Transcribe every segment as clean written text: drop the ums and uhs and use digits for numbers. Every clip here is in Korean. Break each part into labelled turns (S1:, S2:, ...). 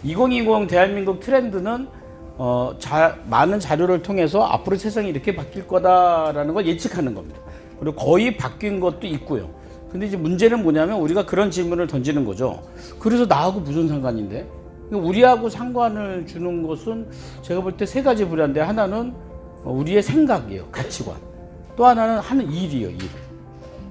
S1: 2020 대한민국 트렌드는 많은 자료를 통해서 앞으로 세상이 이렇게 바뀔 거다라는 걸 예측하는 겁니다. 그리고 거의 바뀐 것도 있고요. 근데 이제 문제는 뭐냐면 우리가 그런 질문을 던지는 거죠. 그래서 나하고 무슨 상관인데? 우리하고 상관을 주는 것은 제가 볼 때 세 가지 분야인데, 하나는 우리의 생각이에요. 가치관. 또 하나는 하는 일이에요. 일.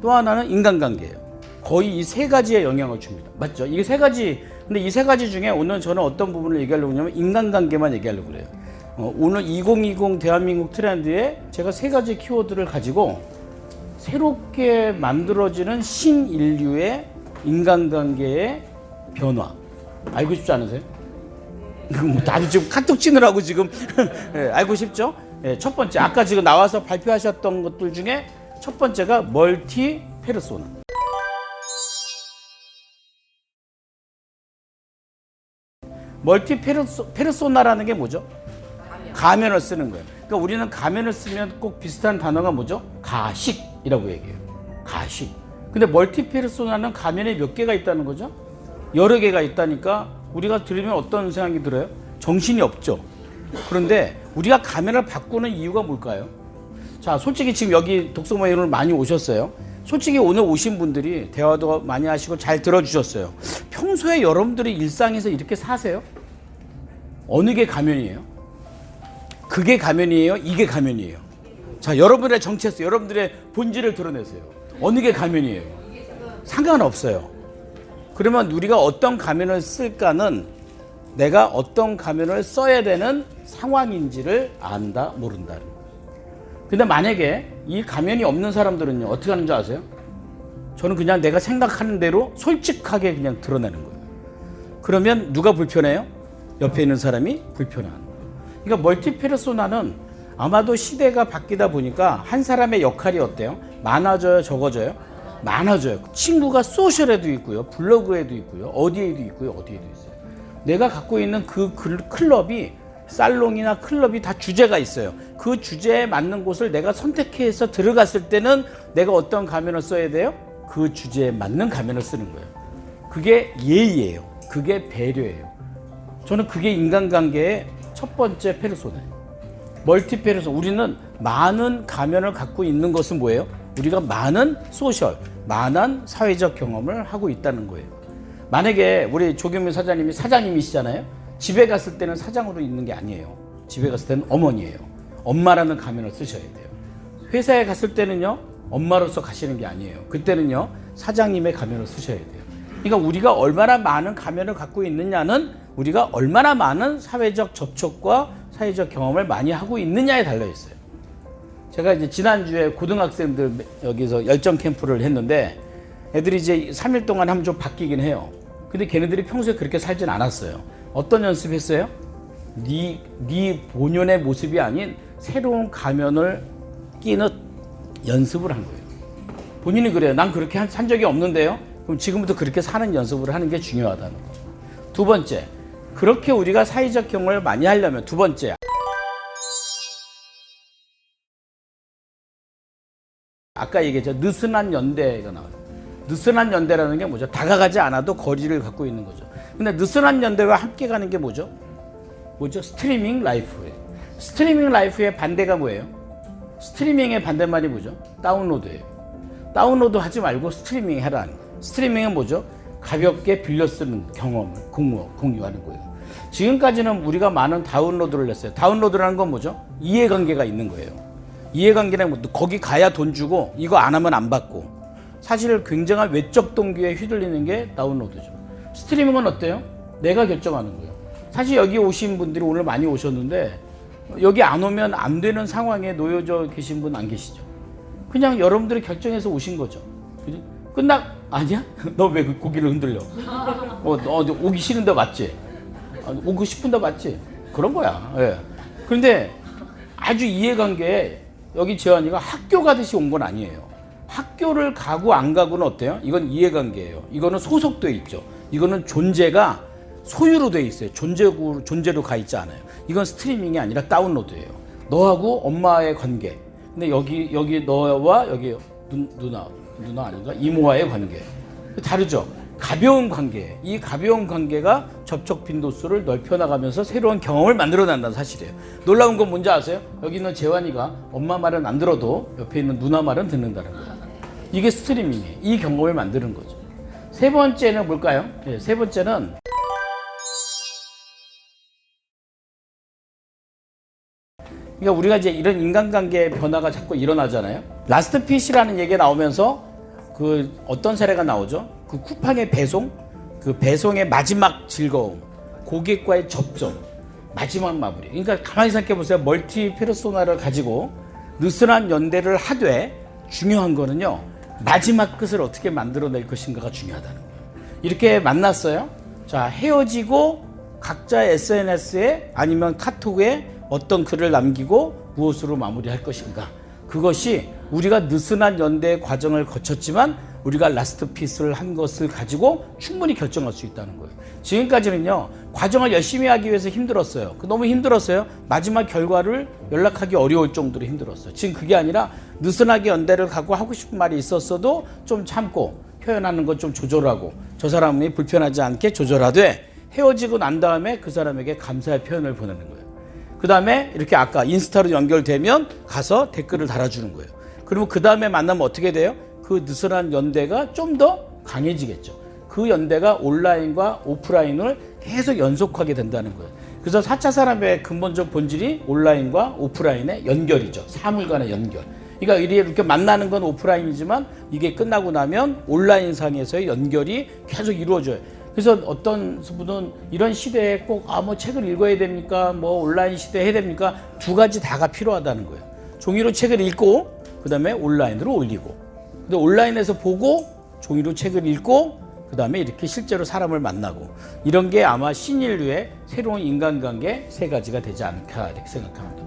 S1: 또 하나는 인간관계예요. 거의 이 세 가지에 영향을 줍니다. 맞죠? 이게 세 가지. 근데 이 세 가지 중에 오늘 저는 어떤 부분을 얘기하려고 하냐면 인간관계만 얘기하려고 그래요. 오늘 2020 대한민국 트렌드에 제가 세 가지 키워드를 가지고 새롭게 만들어지는 신인류의 인간관계의 변화. 알고 싶지 않으세요? 나도 지금 카톡 치느라고 지금 네, 알고 싶죠? 네, 첫 번째, 아까 지금 나와서 발표하셨던 것들 중에 첫 번째가 멀티 페르소나. 멀티 페르소나라는 게 뭐죠? 가면을 쓰는 거예요. 그러니까 우리는 가면을 쓰면 꼭 비슷한 단어가 뭐죠? 가식이라고 얘기해요. 가식. 근데 멀티 페르소나는 가면이 몇 개가 있다는 거죠? 여러 개가 있다니까 우리가 들으면 어떤 생각이 들어요? 정신이 없죠. 그런데 우리가 가면을 바꾸는 이유가 뭘까요? 자, 솔직히 지금 여기 독서모임에 오늘 많이 오셨어요. 솔직히 오늘 오신 분들이 대화도 많이 하시고 잘 들어주셨어요. 평소에 여러분들이 일상에서 이렇게 사세요? 어느 게 가면이에요? 그게 가면이에요? 이게 가면이에요? 자, 여러분의 정체성, 여러분들의 본질을 드러내세요. 어느 게 가면이에요? 상관없어요. 그러면 우리가 어떤 가면을 쓸까는 내가 어떤 가면을 써야 되는 상황인지를 안다, 모른다. 근데 만약에 이 가면이 없는 사람들은요, 어떻게 하는 줄 아세요? 저는 그냥 내가 생각하는 대로 솔직하게 그냥 드러내는 거예요. 그러면 누가 불편해요? 옆에 있는 사람이 불편한 거예요. 그러니까 멀티페르소나는 아마도 시대가 바뀌다 보니까 한 사람의 역할이 어때요? 많아져요, 적어져요? 많아져요. 친구가 소셜에도 있고요, 블로그에도 있고요, 어디에도 있고요, 어디에도 있어요. 내가 갖고 있는 그 클럽이, 살롱이나 클럽이 다 주제가 있어요. 그 주제에 맞는 곳을 내가 선택해서 들어갔을 때는 내가 어떤 가면을 써야 돼요? 그 주제에 맞는 가면을 쓰는 거예요. 그게 예의예요. 그게 배려예요. 저는 그게 인간관계의 첫 번째 페르소나예요. 멀티 페르소나. 우리는 많은 가면을 갖고 있는 것은 뭐예요? 우리가 많은 소셜, 많은 사회적 경험을 하고 있다는 거예요. 만약에 우리 조경민 사장님이 사장님이시잖아요. 집에 갔을 때는 사장으로 있는 게 아니에요. 집에 갔을 때는 어머니예요. 엄마라는 가면을 쓰셔야 돼요. 회사에 갔을 때는요, 엄마로서 가시는 게 아니에요. 그때는요, 사장님의 가면을 쓰셔야 돼요. 그러니까 우리가 얼마나 많은 가면을 갖고 있느냐는 우리가 얼마나 많은 사회적 접촉과 사회적 경험을 많이 하고 있느냐에 달려있어요. 제가 이제 지난주에 고등학생들 여기서 열정 캠프를 했는데 애들이 이제 3일 동안 하면 좀 바뀌긴 해요. 근데 걔네들이 평소에 그렇게 살진 않았어요. 어떤 연습했어요? 네 본연의 모습이 아닌 새로운 가면을 끼는 연습을 한 거예요. 본인이 그래요. 난 그렇게 산 적이 없는데요. 그럼 지금부터 그렇게 사는 연습을 하는 게 중요하다는 거예요. 두 번째, 그렇게 우리가 사회적 경험을 많이 하려면 두 번째, 아까 얘기했죠. 느슨한 연대가 나와요. 느슨한 연대라는 게 뭐죠? 다가가지 않아도 거리를 갖고 있는 거죠. 근데 느슨한 연대와 함께 가는 게 뭐죠? 스트리밍 라이프예요. 스트리밍 라이프의 반대가 뭐예요? 스트리밍의 반대말이 뭐죠? 다운로드예요. 다운로드 하지 말고 스트리밍 해라. 스트리밍은 뭐죠? 가볍게 빌려 쓰는 경험을 공유하는 거예요. 지금까지는 우리가 많은 다운로드를 했어요. 다운로드라는 건 뭐죠? 이해관계가 있는 거예요. 이해관계는 뭐 거기 가야 돈 주고 이거 안 하면 안 받고, 사실 굉장한 외적 동기에 휘둘리는 게 다운로드죠. 스트리밍은 어때요? 내가 결정하는 거예요. 사실 여기 오신 분들이 오늘 많이 오셨는데 여기 안 오면 안 되는 상황에 놓여져 계신 분 안 계시죠? 그냥 여러분들이 결정해서 오신 거죠. 그지? 아니야? 너 왜 고기를 흔들려? 너 오기 싫은데 맞지? 오고 싶은데 맞지? 그런 거야. 예. 그런데 아주 이해관계에 여기 재환이가 학교 가듯이 온 건 아니에요. 학교를 가고 안 가고는 어때요? 이건 이해관계예요. 이거는 소속돼 있죠. 이거는 존재가 소유로 돼 있어요. 존재로 가 있지 않아요. 이건 스트리밍이 아니라 다운로드예요. 너하고 엄마의 관계. 근데 여기 너와 여기 누나 아닌가? 이모와의 관계. 다르죠? 가벼운 관계, 이 가벼운 관계가 접촉 빈도수를 넓혀나가면서 새로운 경험을 만들어낸다는 사실이에요. 놀라운 건 뭔지 아세요? 여기 있는 재환이가 엄마 말은 안 들어도 옆에 있는 누나 말은 듣는다는 거예요. 이게 스트리밍이에요. 이 경험을 만드는 거죠. 세 번째는 뭘까요? 네, 세 번째는 그러니까 우리가 이제 이런 인간관계의 변화가 자꾸 일어나잖아요. 라스트 핏이라는 얘기가 나오면서 그 어떤 사례가 나오죠? 그 쿠팡의 배송, 그 배송의 마지막 즐거움, 고객과의 접점, 마지막 마무리. 그러니까 가만히 생각해 보세요. 멀티 페르소나를 가지고 느슨한 연대를 하되 중요한 거는요. 마지막 끝을 어떻게 만들어낼 것인가가 중요하다는 거예요. 이렇게 만났어요. 자, 헤어지고 각자 SNS에 아니면 카톡에 어떤 글을 남기고 무엇으로 마무리할 것인가. 그것이 우리가 느슨한 연대의 과정을 거쳤지만 우리가 라스트 핏을 한 것을 가지고 충분히 결정할 수 있다는 거예요. 지금까지는요. 과정을 열심히 하기 위해서 힘들었어요. 너무 힘들었어요. 마지막 결과를 연락하기 어려울 정도로 힘들었어요. 지금 그게 아니라 느슨하게 연대를 가고 하고 싶은 말이 있었어도 좀 참고 표현하는 것 좀 조절하고 저 사람이 불편하지 않게 조절하되 헤어지고 난 다음에 그 사람에게 감사의 표현을 보내는 거예요. 그 다음에 이렇게 아까 인스타로 연결되면 가서 댓글을 달아주는 거예요. 그러면 그 다음에 만나면 어떻게 돼요? 그 느슨한 연대가 좀 더 강해지겠죠. 그 연대가 온라인과 오프라인을 계속 연속하게 된다는 거예요. 그래서 4차 산업의 근본적 본질이 온라인과 오프라인의 연결이죠. 사물 간의 연결. 그러니까 이렇게 만나는 건 오프라인이지만 이게 끝나고 나면 온라인상에서의 연결이 계속 이루어져요. 그래서 어떤 분은 이런 시대에 꼭 뭐 책을 읽어야 됩니까? 뭐 온라인 시대에 해야 됩니까? 두 가지 다가 필요하다는 거예요. 종이로 책을 읽고 그 다음에 온라인으로 올리고 근데 온라인에서 보고 종이로 책을 읽고 그 다음에 이렇게 실제로 사람을 만나고 이런 게 아마 신인류의 새로운 인간관계 세 가지가 되지 않을까 이렇게 생각합니다.